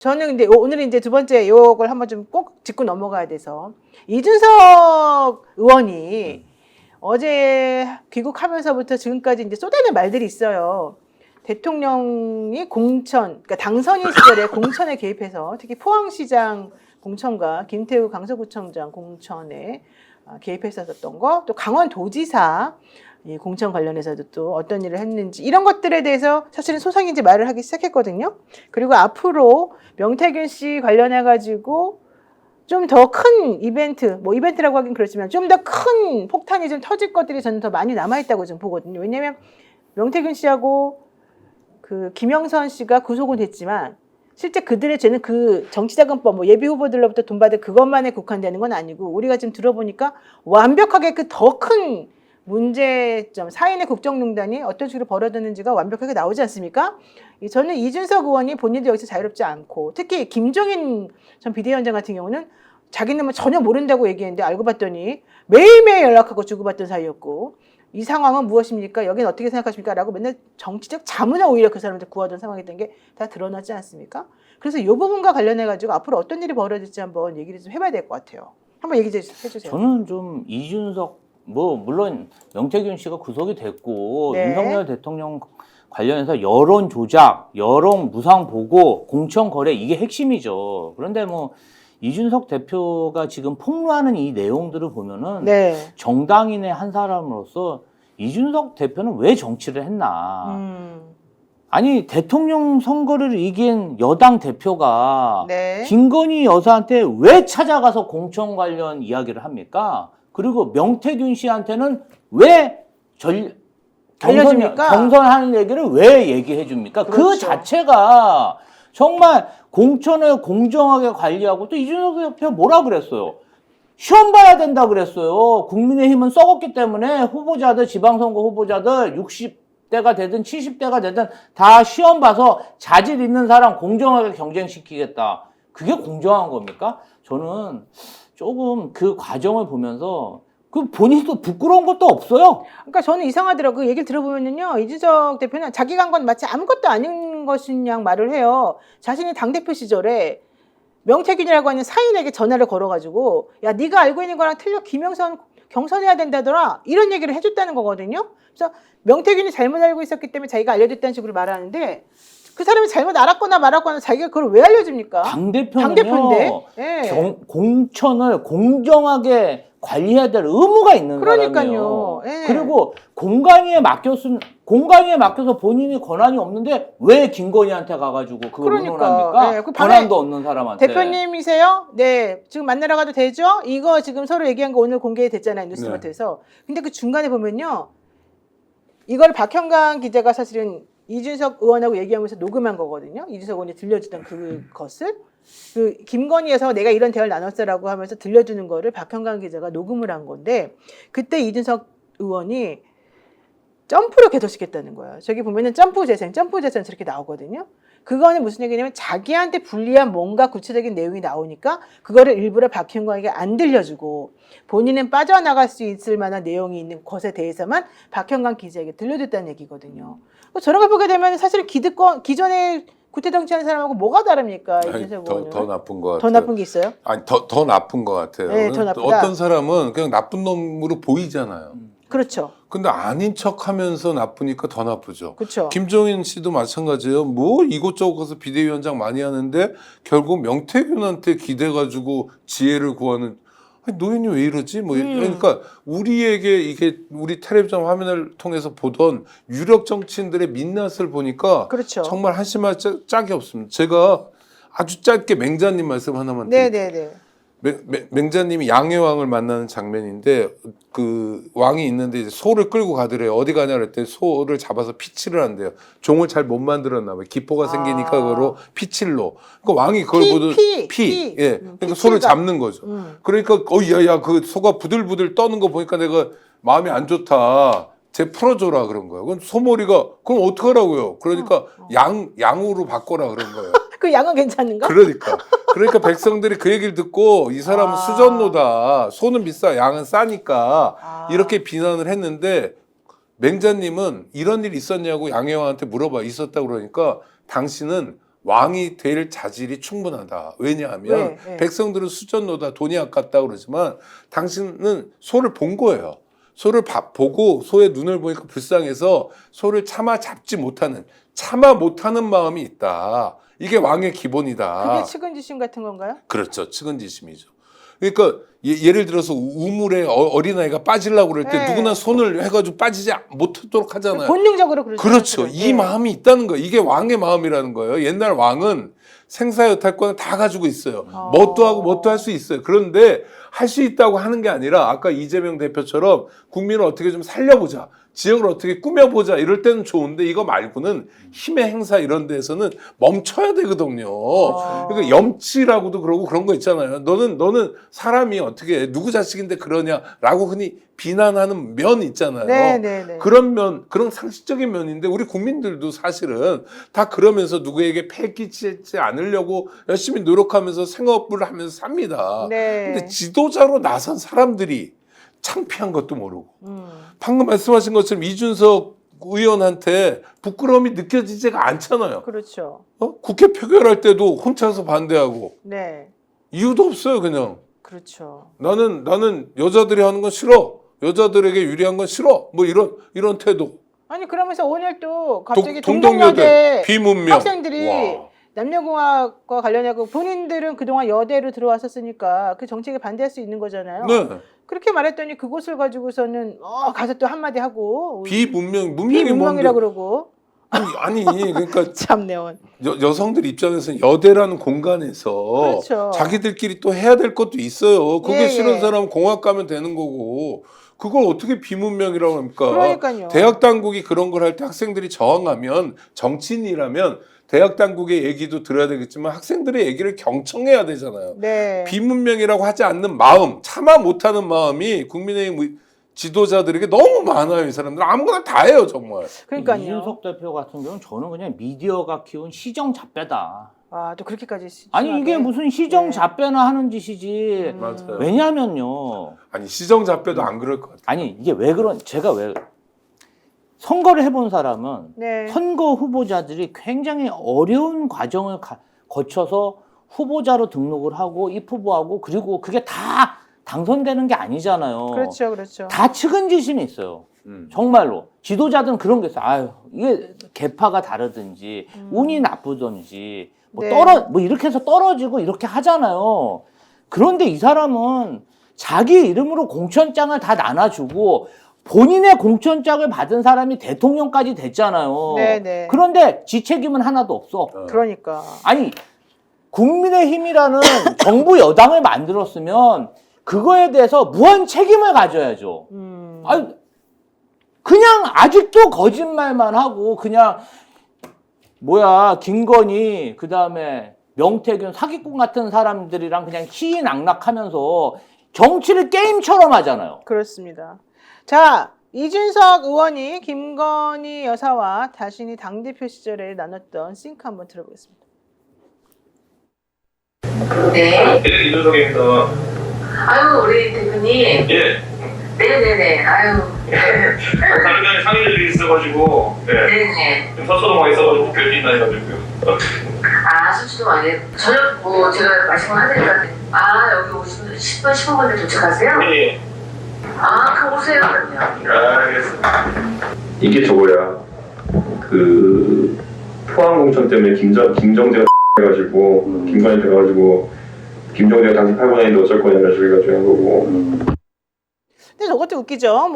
저는 근데 오늘은 이제 두 번째 요걸 한번 좀 꼭 짚고 넘어가야 돼서 이준석 의원이 어제 귀국하면서부터 지금까지 이제 쏟아낸 말들이 있어요. 대통령이 공천, 그러니까 당선인 시절에 공천에 개입해서 특히 포항시장 공천과 김태우 강서구청장 공천에 개입했었던 거, 또 강원도지사 공천 관련해서도 또 어떤 일을 했는지 이런 것들에 대해서 사실은 소상인지 말을 하기 시작했거든요. 그리고 앞으로 명태균 씨 관련해 가지고 좀 더 큰 이벤트, 뭐 이벤트라고 하긴 그렇지만 좀 더 큰 폭탄이 좀 터질 것들이 저는 더 많이 남아있다고 좀 보거든요. 왜냐하면 명태균 씨하고 그 김영선 씨가 구속은 됐지만 실제 그들의 죄는 그 정치자금법, 뭐 예비 후보들로부터 돈 받을 그것만에 국한되는 건 아니고 우리가 지금 들어보니까 완벽하게 그 더 큰 문제점, 사인의 국정농단이 어떤 식으로 벌어졌는지가 완벽하게 나오지 않습니까? 저는 이준석 의원이 본인도 여기서 자유롭지 않고 특히 김종인 전 비대위원장 같은 경우는 자기는 뭐 전혀 모른다고 얘기했는데 알고 봤더니 매일매일 연락하고 주고받던 사이였고 이 상황은 무엇입니까? 여기는 어떻게 생각하십니까? 라고 맨날 정치적 자문을 오히려 그 사람한테 구하던 상황이 된 게 다 드러나지 않습니까? 그래서 이 부분과 관련해가지고 앞으로 어떤 일이 벌어질지 한번 얘기를 좀 해봐야 될 것 같아요. 한번 얘기 좀 해주세요. 저는 좀 이준석, 뭐 물론 명태균 씨가 구속이 됐고 네. 윤석열 대통령 관련해서 여론 조작, 여론 무상 보고, 공천 거래 이게 핵심이죠. 그런데 뭐 이준석 대표가 지금 폭로하는 이 내용들을 보면은 네. 정당인의 한 사람으로서 이준석 대표는 왜 정치를 했나? 아니 대통령 선거를 이긴 여당 대표가 네. 김건희 여사한테 왜 찾아가서 공천 관련 이야기를 합니까? 그리고 명태균 씨한테는 왜 알려줍니까? 경선하는 얘기를 왜 얘기해 줍니까? 그렇죠. 그 자체가 정말 공천을 공정하게 관리하고, 또 이준석 대표 뭐라 그랬어요? 시험 봐야 된다 그랬어요. 국민의힘은 썩었기 때문에 후보자들, 지방선거 후보자들 60대가 되든 70대가 되든 다 시험 봐서 자질 있는 사람 공정하게 경쟁시키겠다. 그게 공정한 겁니까? 저는 조금 그 과정을 보면서 그 본인도 부끄러운 것도 없어요. 그러니까 저는 이상하더라고요. 그 얘기를 들어보면요. 이준석 대표는 자기가 한 건 마치 아무것도 아닌 것인 양 말을 해요. 자신이 당대표 시절에 명태균이라고 하는 사인에게 전화를 걸어가지고 야 네가 알고 있는 거랑 틀려 김영선 경선해야 된다더라 이런 얘기를 해줬다는 거거든요. 그래서 명태균이 잘못 알고 있었기 때문에 자기가 알려줬다는 식으로 말하는데 그 사람이 잘못 알았거나 말았거나 자기가 그걸 왜 알려줍니까? 당대표는요. 예. 공천을 공정하게 관리해야 될 의무가 있는 그러니까요. 사람이에요. 예. 그리고 공관위에 맡겨서 본인이 권한이 없는데 왜 김건희한테 가가지고 그걸 의논합니까? 예. 그 권한도 없는 사람한테. 대표님이세요? 네. 지금 만나러 가도 되죠? 이거 지금 서로 얘기한 거 오늘 공개됐잖아요. 뉴스마트에서. 근데 그 중간에 보면요. 이걸 박형강 기자가 사실은 이준석 의원하고 얘기하면서 녹음한 거거든요. 이준석 의원이 들려주던 그것을. 그 김건희에서 내가 이런 대화를 나눴어라고 하면서 들려주는 거를 박형강 기자가 녹음을 한 건데 그때 이준석 의원이 점프로 개도시켰다는 거예요. 저기 보면은 점프 재생 저렇게 나오거든요. 그거는 무슨 얘기냐면 자기한테 불리한 뭔가 구체적인 내용이 나오니까 그거를 일부러 박형광에게 안 들려주고 본인은 빠져나갈 수 있을 만한 내용이 있는 것에 대해서만 박형광 기자에게 들려줬다는 얘기거든요. 저런 걸 보게 되면 사실 기존에 구태 정치하는 사람하고 뭐가 다릅니까? 더 나쁜 것 같아요. 더 나쁜 게 있어요? 아니 더 나쁜 것 같아요. 네, 더 나쁘다. 어떤 사람은 그냥 나쁜 놈으로 보이잖아요. 그렇죠. 근데 아닌 척하면서 나쁘니까 더 나쁘죠. 그렇죠. 김종인 씨도 마찬가지예요. 뭐 이곳저곳에서 비대위원장 많이 하는데 결국 명태균한테 기대가지고 지혜를 구하는. 아니, 노인이 왜 이러지? 뭐 그러니까 우리에게 이게 우리 텔레비전 화면을 통해서 보던 유력 정치인들의 민낯을 보니까 그렇죠. 정말 한심할 짝이 없습니다. 제가 아주 짧게 맹자님 말씀 하나만 드릴게요. 네네네. 맹자님이 양해왕을 만나는 장면인데 그 왕이 있는데 이제 소를 끌고 가더래요. 어디 가냐 그랬더니 소를 잡아서 피칠을 한대요. 종을 잘 못 만들었나 봐요. 기포가 생기니까 그거로 피칠로. 그러니까 왕이 그걸 보던 피. 예. 그러니까 소를 잡는 거죠. 그러니까 야야 그 소가 부들부들 떠는 거 보니까 내가 마음이 안 좋다. 쟤 풀어줘라 그런 거예요. 그럼 소머리가 그럼 어떡하라고요? 그러니까 양으로 바꿔라 그런 거예요. 그 양은 괜찮은가? 그러니까 백성들이 그 얘기를 듣고 이 사람은 수전노다. 소는 비싸, 양은 싸니까 이렇게 비난을 했는데 맹자님은 이런 일 있었냐고 양해왕한테 물어봐. 있었다고 그러니까 당신은 왕이 될 자질이 충분하다. 왜냐하면 왜? 백성들은 수전노다 돈이 아깝다 그러지만 당신은 소를 본 거예요. 소를 보고 소의 눈을 보니까 불쌍해서 소를 참아 못하는 마음이 있다. 이게 왕의 기본이다. 그게 측은지심 같은 건가요? 그렇죠. 측은지심이죠. 그러니까 예를 들어서 우물에 어린아이가 빠지려고 그럴 때 네. 누구나 손을 해가지고 빠지지 못하도록 하잖아요. 본능적으로 그렇죠. 그렇죠. 이 마음이 있다는 거예요. 이게 왕의 마음이라는 거예요. 옛날 왕은 생사여탈권을 다 가지고 있어요. 뭣도 하고 뭣도 할 수 있어요. 그런데 할 수 있다고 하는 게 아니라 아까 이재명 대표처럼 국민을 어떻게 좀 살려보자. 지역을 어떻게 꾸며보자. 이럴 때는 좋은데 이거 말고는 힘의 행사 이런 데에서는 멈춰야 되거든요. 그러니까 염치라고도 그러고 그런 거 있잖아요. 너는 사람이 어떻게 누구 자식인데 그러냐라고 흔히 비난하는 면 있잖아요. 네네네. 그런 면, 그런 상식적인 면인데 우리 국민들도 사실은 다 그러면서 누구에게 폐 끼치지 않으려고 열심히 노력하면서 생업을 하면서 삽니다. 네. 근데 지도자로 나선 사람들이 창피한 것도 모르고 방금 말씀하신 것처럼 이준석 의원한테 부끄러움이 느껴지지가 않잖아요. 그렇죠. 국회 표결할 때도 혼자서 반대하고 네. 이유도 없어요. 그냥 그렇죠. 나는 여자들이 하는 건 싫어. 여자들에게 유리한 건 싫어. 뭐 이런 태도. 아니 그러면서 오늘 또 갑자기 동덕여대 동덕여대 비문명 학생들이 와. 남녀공학과 관련하고 본인들은 그동안 여대로 들어왔었으니까 그 정책에 반대할 수 있는 거잖아요. 네. 그렇게 말했더니 그것을 가지고서는 가서 또 한마디 하고 문명이 비문명이라고 뭔데? 그러고 아니 그러니까 참네원. 여성들 입장에서는 여대라는 공간에서 그렇죠. 자기들끼리 또 해야 될 것도 있어요. 그게 예, 싫은 예. 사람은 공학 가면 되는 거고 그걸 어떻게 비문명이라고 합니까? 그러니까요. 대학 당국이 그런 걸 할 때 학생들이 저항하면 정치인이라면 대학 당국의 얘기도 들어야 되겠지만 학생들의 얘기를 경청해야 되잖아요. 네. 비문명이라고 하지 않는 마음, 참아 못하는 마음이 국민의힘 지도자들에게 너무 많아요. 이 사람들 아무거나 다 해요 정말. 그러니까요. 이준석 대표 같은 경우는 저는 그냥 미디어가 키운 시정 잡배다. 또 그렇게까지 아니 심하게. 이게 무슨 시정 네. 잡배나 하는 짓이지. 맞아요. 왜냐면요. 아니 시정잡배도 안 그럴 것 같아요. 아니 이게 왜 제가 왜 선거를 해본 사람은 네. 선거 후보자들이 굉장히 어려운 과정을 거쳐서 후보자로 등록을 하고 입후보하고 그리고 그게 다 당선되는 게 아니잖아요. 그렇죠, 그렇죠. 다 측은지심이 있어요. 정말로 지도자들은 그런 게 있어요. 아유 이게 계파가 다르든지 운이 나쁘든지 뭐 네. 뭐 이렇게 해서 떨어지고 이렇게 하잖아요. 그런데 이 사람은 자기 이름으로 공천장을 다 나눠주고 본인의 공천장을 받은 사람이 대통령까지 됐잖아요. 네네. 그런데 지 책임은 하나도 없어. 그러니까. 아니 국민의힘이라는 정부 여당을 만들었으면 그거에 대해서 무한 책임을 가져야죠. 아니 그냥 아직도 거짓말만 하고 그냥 김건희 그다음에 명태균 사기꾼 같은 사람들이랑 그냥 희희낙낙하면서 정치를 게임처럼 하잖아요. 그렇습니다. 자, 이준석 의원이 김건희 여사와 자신이 당대표 시절에 나눴던 싱크 한번 들어보겠습니다. 네. 네, 이준석입니다. 아유, 우리 대표님. 예. 네네네. 아유. 다른 면에 상의들이 있어가지고, 네. 네네. 지금 서초동에 있어가지고 별일 있나 해가지고요. 수치도 아니에요. 저녁 제가 말씀을 하니까. 여기 오시면 10분, 15분에 도착하세요? 예. 그럼 오세요, 그럼요. 알겠습니다. 이게 저거야. 그 포항공천 때문에 김정재가 해가지고 김관이 돼가지고 김정재가 당시 팔고 다니는데 어쩔 거냐 해가지고 한 거고. 근데 저것도 웃기죠.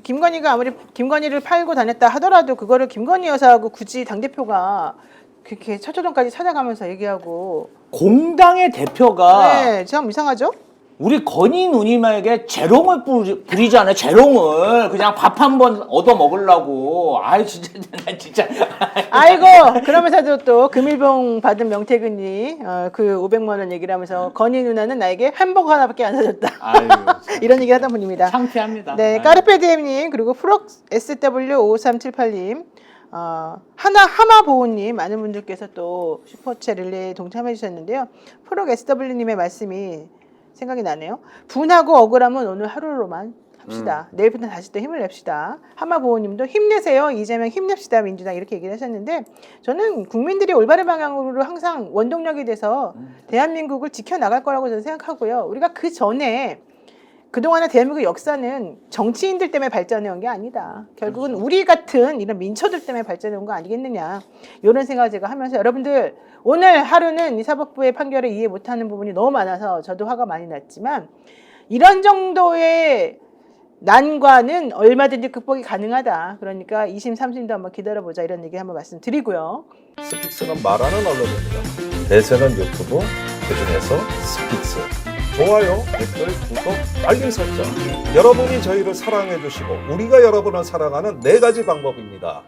김건희가 아무리 김건희를 팔고 다녔다 하더라도 그거를 김건희 여사하고 굳이 당대표가 그렇게 서초동까지 찾아가면서 얘기하고. 공당의 대표가 네, 참 이상하죠? 우리 건희 누님에게 재롱을 부리잖아요. 재롱을 그냥 밥 한 번 얻어 먹으려고. 아이 진짜 나 진짜. 아이고 그러면서도 또 금일봉 받은 명태균이 그 500만 원 얘기를 하면서 건희 누나는 나에게 햄버거 하나밖에 안 사줬다. 아유, 이런 얘기 하던 분입니다. 창피합니다. 네, 아유. 까르페디엠님 그리고 프록 SW5378님 하마보호님 많은 분들께서 또 슈퍼챗 릴레이 동참해 주셨는데요. 프록 SW님의 말씀이 생각이 나네요. 분하고 억울함은 오늘 하루로만 합시다. 내일부터 다시 또 힘을 냅시다. 하마보호님도 힘내세요. 이재명 힘냅시다. 민주당 이렇게 얘기를 하셨는데 저는 국민들이 올바른 방향으로 항상 원동력이 돼서 대한민국을 지켜나갈 거라고 저는 생각하고요. 우리가 그 전에 그동안의 대한민국 역사는 정치인들 때문에 발전해 온 게 아니다. 결국은 우리 같은 이런 민초들 때문에 발전해 온 거 아니겠느냐. 이런 생각을 제가 하면서 여러분들 오늘 하루는 이 사법부의 판결을 이해 못하는 부분이 너무 많아서 저도 화가 많이 났지만 이런 정도의 난관은 얼마든지 극복이 가능하다. 그러니까 2심, 3심도 한번 기다려보자 이런 얘기 한번 말씀드리고요. 스픽스는 말하는 언론입니다. 대세는 유튜브, 그중에서 스픽스. 좋아요, 댓글, 구독, 알림 설정. 여러분이 저희를 사랑해 주시고 우리가 여러분을 사랑하는 4가지 방법입니다.